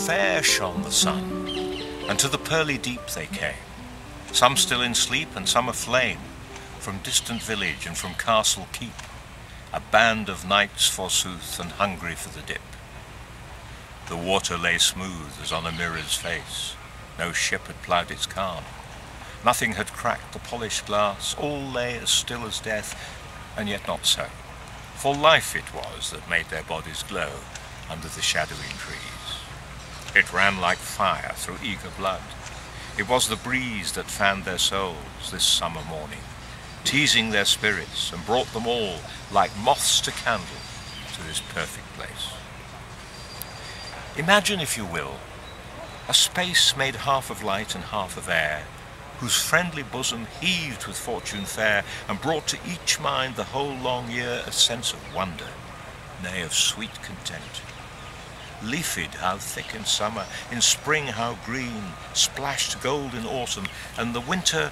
Fair shone the sun, and to the pearly deep they came, some still in sleep and some aflame, from distant village and from castle keep, a band of knights forsooth, and hungry for the dip. The water lay smooth as on a mirror's face, no ship had ploughed its calm, nothing had cracked the polished glass, all lay as still as death, and yet not so, for life it was that made their bodies glow under the shadowing trees. It ran like fire through eager blood. It was the breeze that fanned their souls this summer morning, teasing their spirits, and brought them all, like moths to candle, to this perfect place. Imagine, if you will, a space made half of light and half of air, whose friendly bosom heaved with fortune fair, and brought to each mind the whole long year a sense of wonder, nay, of sweet content. Leafed how thick in summer, in spring how green, splashed gold in autumn, and the winter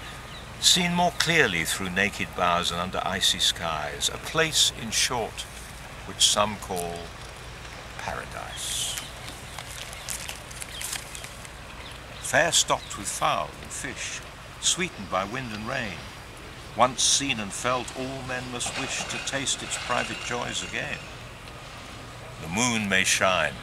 seen more clearly through naked boughs and under icy skies, a place, in short, which some call paradise. Fair stocked with fowl and fish, sweetened by wind and rain, once seen and felt, all men must wish to taste its private joys again. The moon may shine,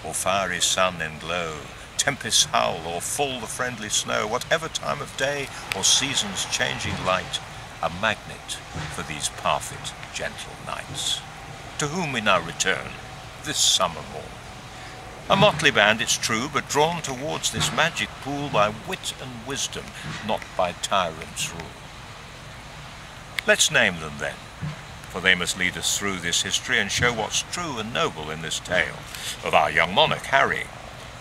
or fiery sun then glow, tempests howl, or fall the friendly snow, whatever time of day or season's changing light, a magnet for these parfit, gentle knights, to whom we now return this summer morn. A motley band, it's true, but drawn towards this magic pool by wit and wisdom, not by tyrants' rule. Let's name them then, for they must lead us through this history and show what's true and noble in this tale of our young monarch Harry,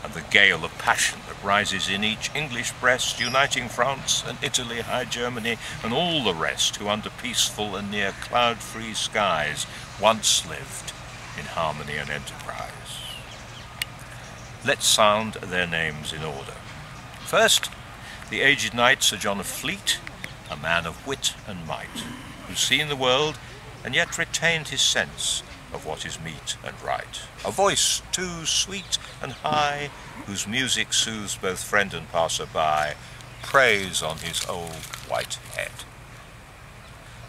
and the gale of passion that rises in each English breast, uniting France and Italy, High Germany, and all the rest who under peaceful and near cloud-free skies once lived in harmony and enterprise. Let's sound their names in order. First, the aged knight Sir John of Fleet, a man of wit and might, who's seen the world and yet retained his sense of what is meet and right. A voice too sweet and high, whose music soothes both friend and passer-by, praise on his old white head.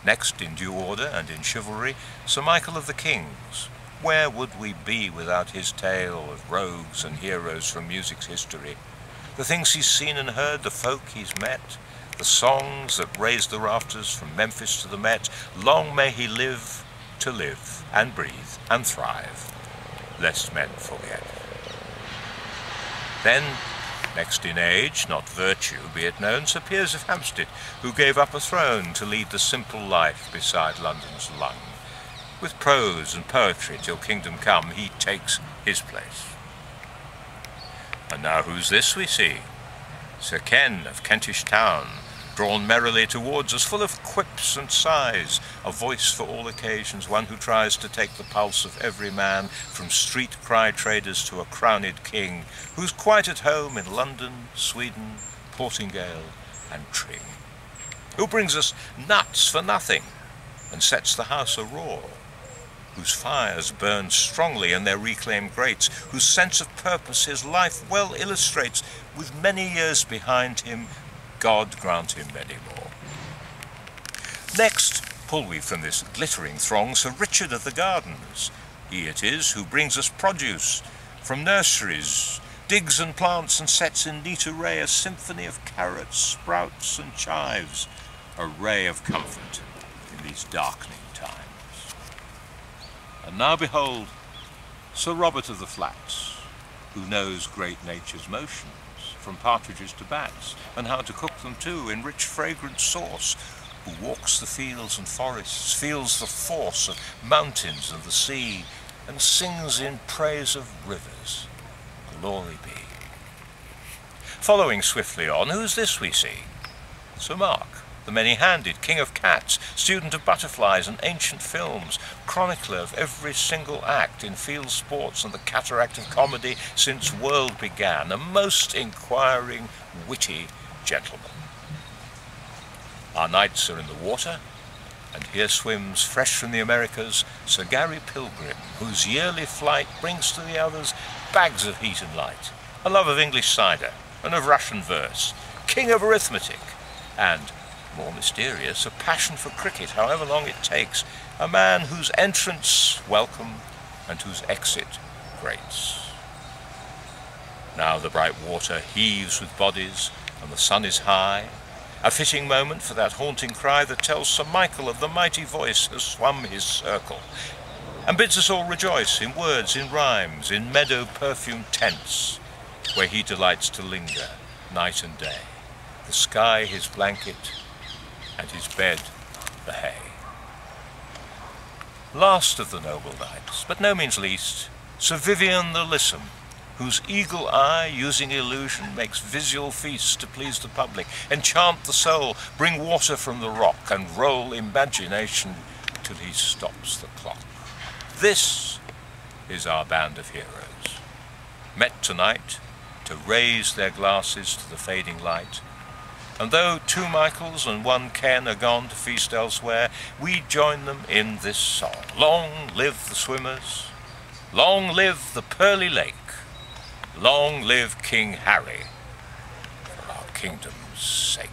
Next, in due order and in chivalry, Sir Michael of the Kings. Where would we be without his tale of rogues and heroes from music's history? The things he's seen and heard, the folk he's met, the songs that raised the rafters from Memphis to the Met. Long may he live to live and breathe and thrive, lest men forget. Then, next in age, not virtue, be it known, Sir Piers of Hampstead, who gave up a throne to lead the simple life beside London's lung. With prose and poetry till kingdom come, he takes his place. And now who's this we see? Sir Ken of Kentish Town, drawn merrily towards us, full of quips and sighs, a voice for all occasions, one who tries to take the pulse of every man, from street cry traders to a crowned king, who's quite at home in London, Sweden, Portingale and Tring, who brings us nuts for nothing and sets the house a-roar, whose fires burn strongly in their reclaimed grates, whose sense of purpose his life well illustrates, with many years behind him, God grant him many more. Next, pull we from this glittering throng Sir Richard of the Gardens. He it is who brings us produce from nurseries, digs and plants, and sets in neat array a symphony of carrots, sprouts and chives, a ray of comfort in these darkening times. And now behold Sir Robert of the Flats, who knows great nature's motion, from partridges to bats, and how to cook them too in rich fragrant sauce, who walks the fields and forests, feels the force of mountains and the sea, and sings in praise of rivers. Glory be. Following swiftly on, who's this we see? Sir Mark, the many-handed king of cats, student of butterflies and ancient films, chronicler of every single act in field sports and the cataract of comedy since world began, a most inquiring, witty gentleman. Our nights are in the water, and here swims, fresh from the Americas, Sir Gary Pilgrim, whose yearly flight brings to the others bags of heat and light, a love of English cider and of Russian verse, king of arithmetic, and, more mysterious, a passion for cricket, however long it takes, a man whose entrance welcome and whose exit grates. Now the bright water heaves with bodies, and the sun is high, a fitting moment for that haunting cry that tells Sir Michael of the mighty voice has swum his circle, and bids us all rejoice in words, in rhymes, in meadow-perfumed tents, where he delights to linger night and day, the sky his blanket, and his bed the hay. Last of the noble knights, but no means least, Sir Vivian the Lissom, whose eagle eye, using illusion, makes visual feasts to please the public, enchant the soul, bring water from the rock, and roll imagination till he stops the clock. This is our band of heroes, met tonight to raise their glasses to the fading light, and though 2 Michaels and 1 Ken are gone to feast elsewhere, we join them in this song. Long live the swimmers, long live the pearly lake, long live King Harry, for our kingdom's sake.